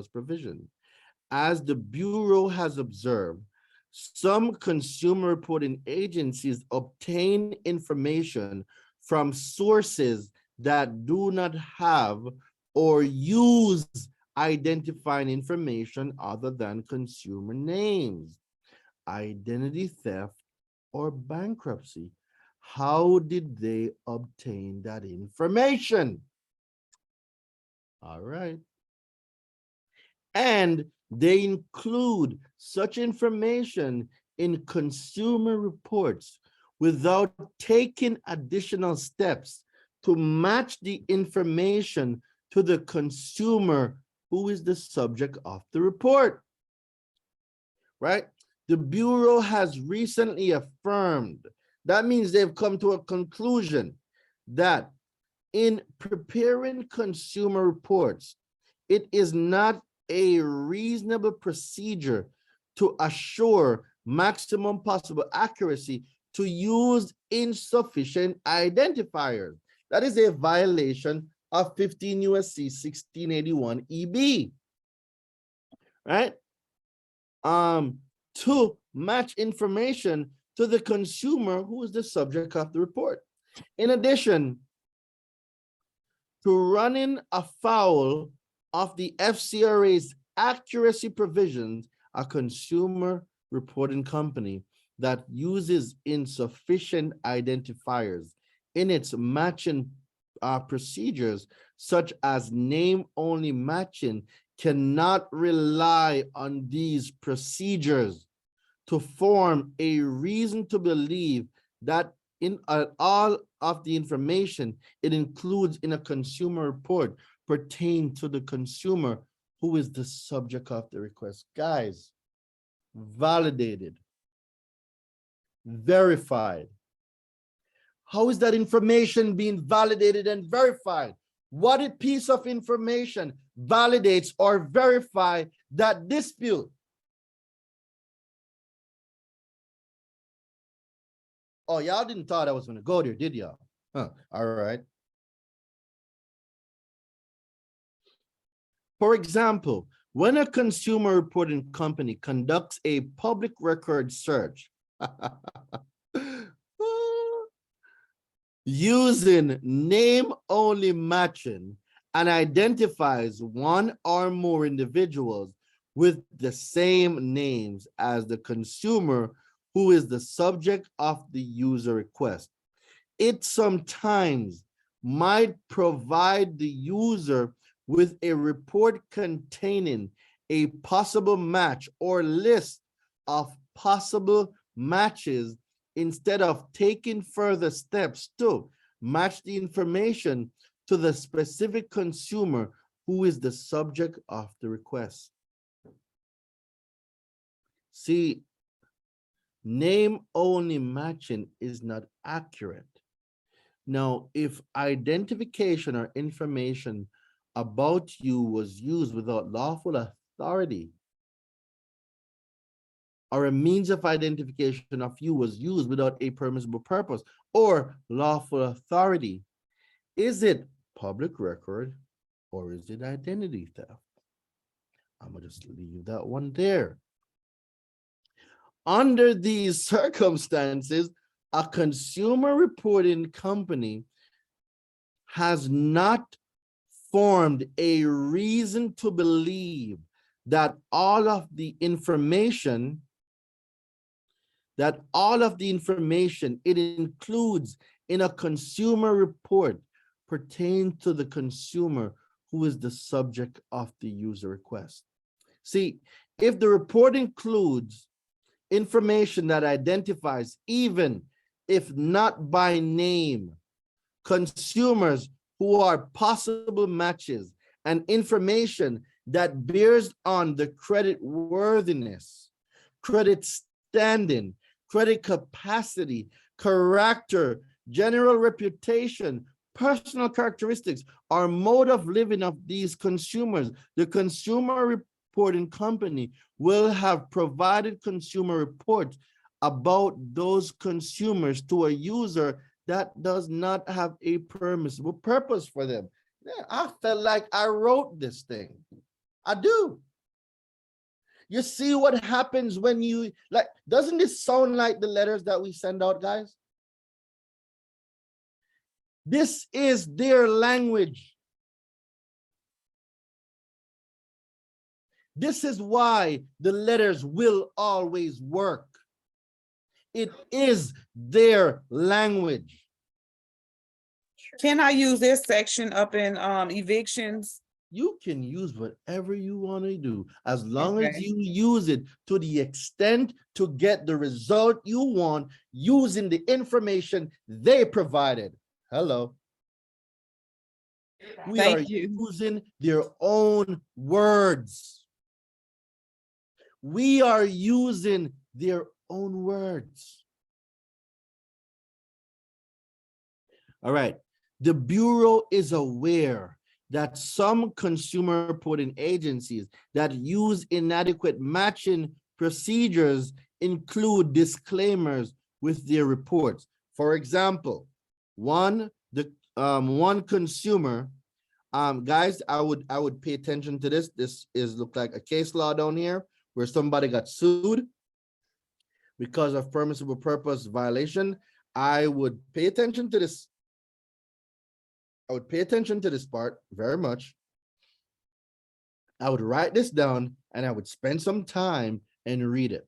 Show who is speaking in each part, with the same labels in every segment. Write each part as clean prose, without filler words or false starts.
Speaker 1: purpose provision. As the Bureau has observed, some consumer reporting agencies obtain information from sources that do not have or use identifying information other than consumer names, identity theft, or bankruptcy. How did they obtain that information? All right. And they include such information in consumer reports without taking additional steps to match the information to the consumer who is the subject of the report. Right? The Bureau has recently affirmed, that means they've come to a conclusion that in preparing consumer reports, it is not a reasonable procedure to assure maximum possible accuracy to use insufficient identifiers. That is a violation of 15 U.S.C. 1681 EB, right? To match information to the consumer who is the subject of the report. In addition to running afoul of the FCRA's accuracy provisions, a consumer reporting company that uses insufficient identifiers in its matching procedures, such as name-only matching, cannot rely on these procedures to form a reason to believe that in all of the information it includes in a consumer report pertain to the consumer who is the subject of the request. Guys, validated, verified. How is that information being validated and verified? What piece of information validates or verifies that dispute? Oh, y'all didn't thought I was going to go there, did y'all? Huh. All right. For example, when a consumer reporting company conducts a public record search using name-only matching and identifies one or more individuals with the same names as the consumer who is the subject of the user request, it sometimes might provide the user with a report containing a possible match or list of possible matches instead of taking further steps to match the information to the specific consumer who is the subject of the request. See, name-only matching is not accurate. Now, if identification or information about you was used without lawful authority, or a means of identification of you was used without a permissible purpose or lawful authority, is it public record or is it identity theft? I'm gonna just leave that one there. Under these circumstances, a consumer reporting company has not formed a reason to believe that all of the information it includes in a consumer report pertain to the consumer who is the subject of the user request. See, if the report includes information that identifies, even if not by name, consumers who are possible matches and information that bears on the credit worthiness, credit standing, credit capacity, character, general reputation, personal characteristics, or mode of living of these consumers, the consumer reporting company will have provided consumer reports about those consumers to a user that does not have a permissible purpose for them. Yeah, I felt like I wrote this thing. I do. You see what happens when you, like, doesn't this sound like the letters that we send out, guys? This is their language. This is why the letters will always work. It is their language.
Speaker 2: Can I use this section up in evictions?
Speaker 1: You can use whatever you want to do, as long as
Speaker 2: Okay.
Speaker 1: you use it to the extent to get the result you want using the information they provided. Hello. We are
Speaker 2: Thank you.
Speaker 1: using their own words. We are using their own words. All right. The Bureau is aware that some consumer reporting agencies that use inadequate matching procedures include disclaimers with their reports. For example, one consumer, guys, I would pay attention to this. This is look like a case law down here where somebody got sued because of permissible purpose violation. I would pay attention to this. I would pay attention to this part very much. I would write this down and I would spend some time and read it.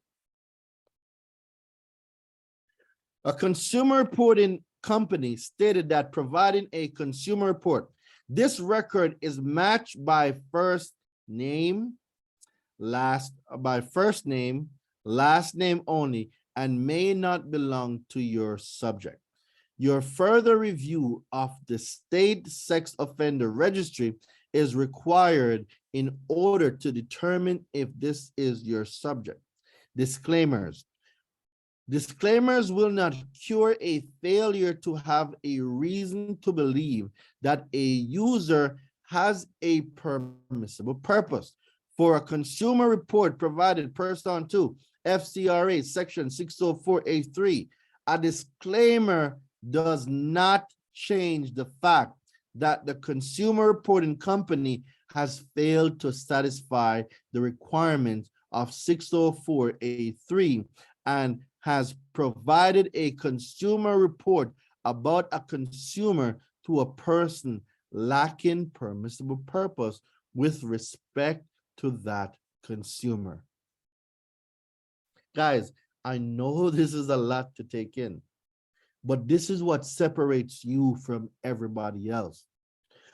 Speaker 1: A consumer reporting company stated that providing a consumer report, this record is matched by first name, last name only, and may not belong to your subject. Your further review of the state sex offender registry is required in order to determine if this is your subject. Disclaimers. Disclaimers will not cure a failure to have a reason to believe that a user has a permissible purpose. For a consumer report provided pursuant to FCRA section 604A3, a disclaimer does not change the fact that the consumer reporting company has failed to satisfy the requirements of 604A3 and has provided a consumer report about a consumer to a person lacking permissible purpose with respect to that consumer. Guys, I know this is a lot to take in, but this is what separates you from everybody else.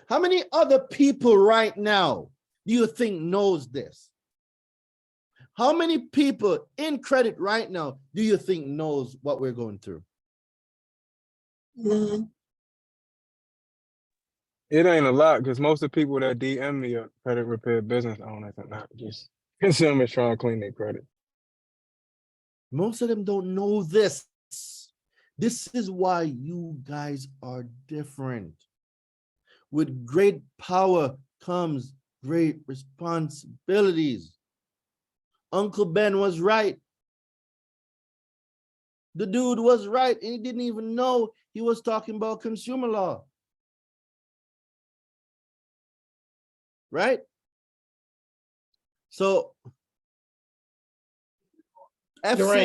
Speaker 1: How many other people right now do you think knows this? How many people in credit right now do you think knows what we're going through?
Speaker 3: It ain't a lot because most of the people that DM me are credit repair business owners and not just consumers trying to clean their credit.
Speaker 1: Most of them don't know this. This is why you guys are different. With great power comes great responsibilities. Uncle Ben was right. The dude was right, and he didn't even know he was talking about consumer law. Right? So, FCR